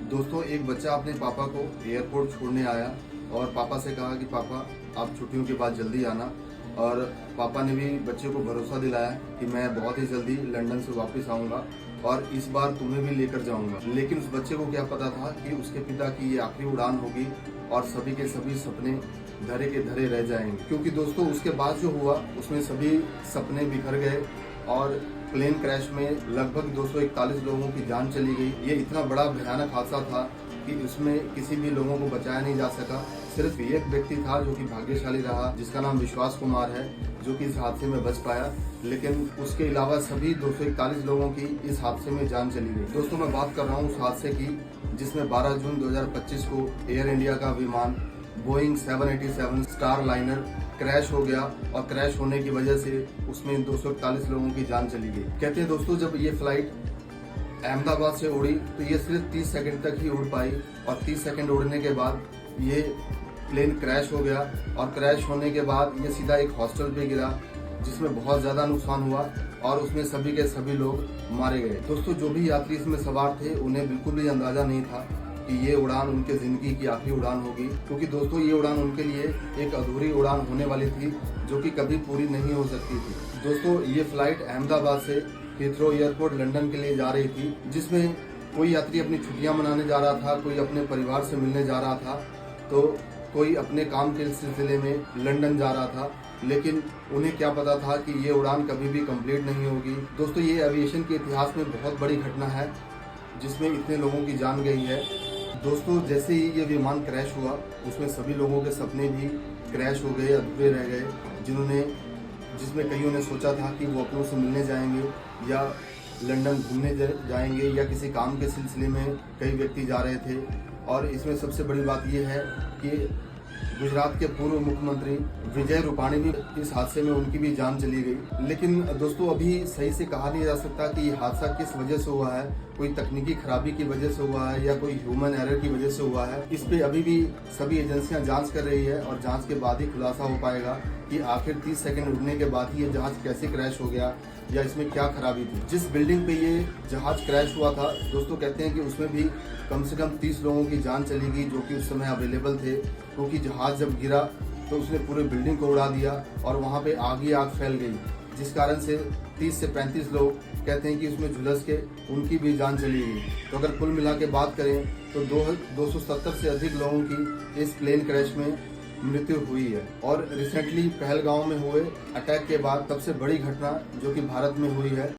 दोस्तों, एक बच्चा अपने पापा को एयरपोर्ट छोड़ने आया और पापा से कहा कि पापा आप छुट्टियों के बाद जल्दी आना। और पापा ने भी बच्चे को भरोसा दिलाया कि मैं बहुत ही जल्दी लंदन से वापस आऊँगा और इस बार तुम्हें भी लेकर जाऊँगा। लेकिन उस बच्चे को क्या पता था कि उसके पिता की ये आखिरी उड़ान होगी और सभी के सभी सपने धरे के धरे रह जाएंगे। क्योंकि दोस्तों, उसके बाद जो हुआ उसमें सभी सपने बिखर गए और प्लेन क्रैश में लगभग 241 लोगों की जान चली गई। ये इतना बड़ा भयानक हादसा था कि उसमें किसी भी लोगों को बचाया नहीं जा सका। सिर्फ एक व्यक्ति था जो कि भाग्यशाली रहा, जिसका नाम विश्वास कुमार है, जो कि इस हादसे में बच पाया। लेकिन उसके अलावा सभी 241 लोगों की इस हादसे में जान चली गई। दोस्तों, मैं बात कर रहा हूँ उस हादसे की जिसमें 12 जून 2025 को एयर इंडिया का विमान बोइंग 787 स्टार लाइनर क्रैश हो गया और क्रैश होने की वजह से उसमें 241 लोगों की जान चली गई। कहते हैं दोस्तों, जब ये फ्लाइट अहमदाबाद से उड़ी तो ये सिर्फ 30 सेकंड तक ही उड़ पाई और 30 सेकंड उड़ने के बाद ये प्लेन क्रैश हो गया और क्रैश होने के बाद ये सीधा एक हॉस्टल पे गिरा, जिसमें बहुत ज़्यादा नुकसान हुआ और उसमें सभी के सभी लोग मारे गए। दोस्तों, जो भी यात्री इसमें सवार थे उन्हें बिल्कुल भी अंदाजा नहीं था कि ये उड़ान उनके ज़िंदगी की आखिरी उड़ान होगी। क्योंकि दोस्तों, ये उड़ान उनके लिए एक अधूरी उड़ान होने वाली थी जो कि कभी पूरी नहीं हो सकती थी। दोस्तों, ये फ्लाइट अहमदाबाद से हीथ्रो एयरपोर्ट लंदन के लिए जा रही थी, जिसमें कोई यात्री अपनी छुट्टियां मनाने जा रहा था, कोई अपने परिवार से मिलने जा रहा था, तो कोई अपने काम के सिलसिले में लंदन जा रहा था। लेकिन उन्हें क्या पता था कि ये उड़ान कभी भी कंप्लीट नहीं होगी। दोस्तों, ये एविएशन के इतिहास में बहुत बड़ी घटना है जिसमें इतने लोगों की जान गई है। दोस्तों, जैसे ही ये विमान क्रैश हुआ उसमें सभी लोगों के सपने भी क्रैश हो गए, अधूरे रह गए, जिसमें कईयों ने सोचा था कि वो अपनों से मिलने जाएंगे या लंदन घूमने जाएंगे या किसी काम के सिलसिले में कई व्यक्ति जा रहे थे। और इसमें सबसे बड़ी बात यह है कि गुजरात के पूर्व मुख्यमंत्री विजय रूपाणी भी इस हादसे में उनकी भी जान चली गई। लेकिन दोस्तों, अभी सही से कहा नहीं जा सकता कि ये हादसा किस वजह से हुआ है, कोई तकनीकी खराबी की वजह से हुआ है या कोई ह्यूमन एरर की वजह से हुआ है। इस पे अभी भी सभी एजेंसियां जांच कर रही है और जांच के बाद ही खुलासा हो पाएगा कि आखिर 30 सेकंड उड़ने के बाद ही ये जहाज कैसे क्रैश हो गया या इसमें क्या खराबी थी। जिस बिल्डिंग पे ये जहाज क्रैश हुआ था दोस्तों, कहते हैं कि उसमें भी कम से कम 30 लोगों की जान चली गई जो कि उस समय अवेलेबल थे। क्योंकि जहाज जब गिरा तो उसने पूरे बिल्डिंग को उड़ा दिया और वहाँ पे आग ही आग फैल गई, जिस कारण से 30 से 35 लोग कहते हैं कि उसमें झुलस के उनकी भी जान चली गई। तो अगर कुल मिला के बात करें तो 270 से अधिक लोगों की इस प्लेन क्रैश में मृत्यु हुई है। और रिसेंटली पहलगांव में हुए अटैक के बाद सबसे बड़ी घटना जो कि भारत में हुई है